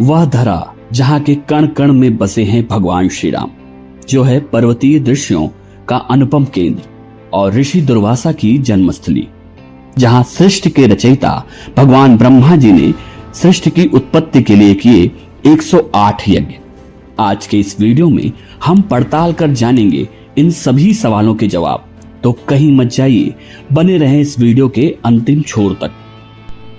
वह धरा जहाँ के कण कण में बसे हैं भगवान श्री राम, जो है पर्वतीय दृश्यों का अनुपम केंद्र और ऋषि दुर्वासा की जन्मस्थली, जहाँ सृष्टि के रचयिता भगवान ब्रह्मा जी ने सृष्टि की उत्पत्ति के लिए किए 108 यज्ञ। आज के इस वीडियो में हम पड़ताल कर जानेंगे इन सभी सवालों के जवाब, तो कहीं मत जाइए, बने रहें इस वीडियो के अंतिम छोर तक।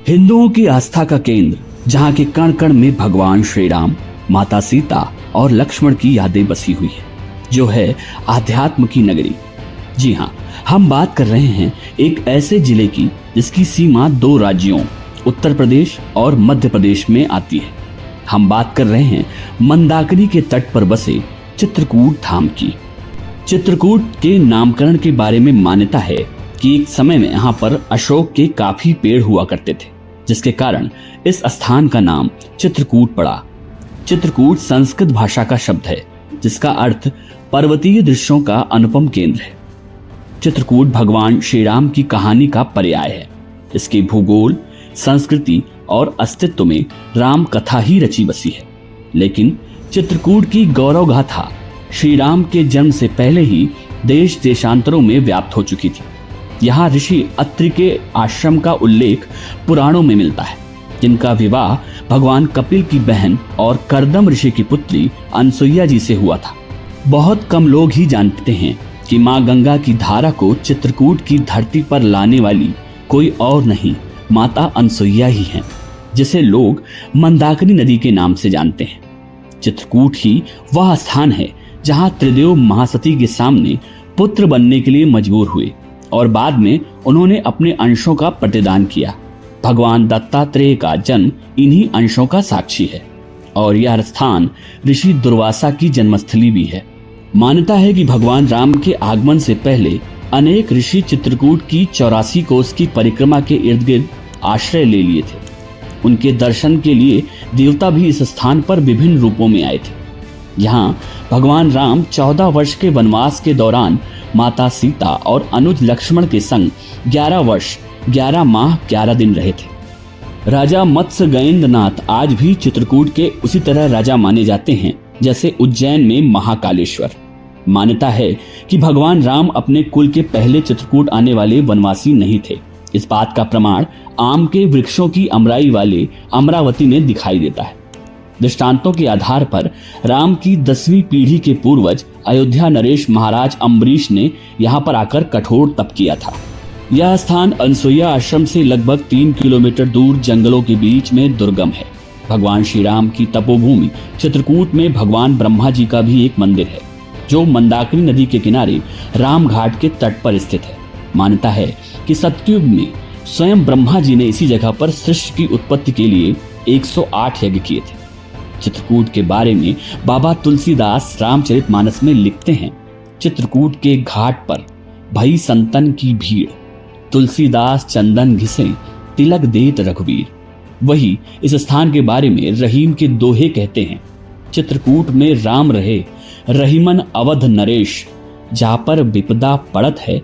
हिंदुओं की आस्था का केंद्र, जहाँ के कण कण में भगवान श्री राम, माता सीता और लक्ष्मण की यादें बसी हुई है, जो है आध्यात्म की नगरी। जी हाँ, हम बात कर रहे हैं एक ऐसे जिले की जिसकी सीमा 2 राज्यों उत्तर प्रदेश और मध्य प्रदेश में आती है। हम बात कर रहे हैं मंदाकिनी के तट पर बसे चित्रकूट धाम की। चित्रकूट के नामकरण के बारे में मान्यता है कि एक समय में यहाँ पर अशोक के काफी पेड़ हुआ करते थे, जिसके कारण इस स्थान का नाम चित्रकूट पड़ा। चित्रकूट संस्कृत भाषा का शब्द है, जिसका अर्थ पर्वतीय दृश्यों का अनुपम केंद्र है। चित्रकूट भगवान श्री राम की कहानी का पर्याय है। इसके भूगोल, संस्कृति और अस्तित्व में राम कथा ही रची बसी है। लेकिन चित्रकूट की गौरव गाथा श्री राम के जन्म से पहले ही देश देशांतरों में व्याप्त हो चुकी थी। यहाँ ऋषि अत्रि के आश्रम का उल्लेख पुराणों में मिलता है, जिनका विवाह भगवान कपिल की बहन और कर्दम ऋषि की पुत्री अनसुईया जी से हुआ था। बहुत कम लोग ही जानते हैं कि माँ गंगा की धारा को चित्रकूट की धरती पर लाने वाली कोई और नहीं, माता अनसुईया ही हैं, जिसे लोग मंदाकिनी नदी के नाम से जानते हैं। चित्रकूट ही वह स्थान है जहां त्रिदेव महासती के सामने पुत्र बनने के लिए मजबूर हुए और बाद में उन्होंने अपने अंशों का प्रतिदान किया। भगवान दत्तात्रेय का जन्म इन्हीं अंशों का साक्षी है और यह स्थान ऋषि दुर्वासा की जन्मस्थली भी है। मान्यता है कि भगवान राम के आगमन से पहले अनेक ऋषि चित्रकूट की 84 कोस की परिक्रमा के इर्द गिर्द आश्रय ले लिए थे। उनके दर्शन के लिए देवता भी इस स्थान पर विभिन्न रूपों में आए थे। यहाँ भगवान राम 14 वर्ष के वनवास के दौरान माता सीता और अनुज लक्ष्मण के संग 11 वर्ष 11 माह 11 दिन रहे थे। राजा मत्स्य गजेंद्रनाथ आज भी चित्रकूट के उसी तरह राजा माने जाते हैं जैसे उज्जैन में महाकालेश्वर। मान्यता है कि भगवान राम अपने कुल के पहले चित्रकूट आने वाले वनवासी नहीं थे। इस बात का प्रमाण आम के वृक्षों की अमराई वाले अमरावती में दिखाई देता है। दृष्टांतों के आधार पर राम की 10वीं पीढ़ी के पूर्वज अयोध्या नरेश महाराज अम्बरीश ने यहाँ पर आकर कठोर तप किया था। यह स्थान अनसुईया आश्रम से लगभग 3 किलोमीटर दूर जंगलों के बीच में दुर्गम है। भगवान श्री राम की तपोभूमि चित्रकूट में भगवान ब्रह्मा जी का भी एक मंदिर है, जो मंदाकिनी नदी के किनारे राम घाट के तट पर स्थित है। मान्यता है कि सतयुग में स्वयं ब्रह्मा जी ने इसी जगह पर सृष्टि की उत्पत्ति के लिए 108 यज्ञ किए थे। चित्रकूट के बारे में बाबा तुलसीदास रामचरितमानस में लिखते हैं, चित्रकूट के घाट पर भई संतन की भीड़, तुलसीदास चंदन घिसे तिलक देत रघुवीर। वही इस स्थान के बारे में रहीम के दोहे कहते हैं, चित्रकूट में राम रहे रहीमन अवध नरेश, जा पर विपदा पड़त है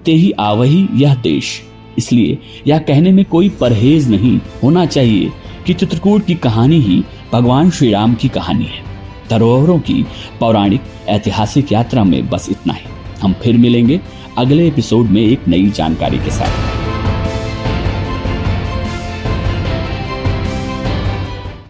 तेही आवही यह देश। इसलिए यह कहने में कोई परहेज नहीं होना चाहिए कि चित्रकूट की कहानी ही भगवान श्री राम की कहानी है। धरोहरों की पौराणिक ऐतिहासिक यात्रा में बस इतना ही। हम फिर मिलेंगे अगले एपिसोड में एक नई जानकारी के साथ।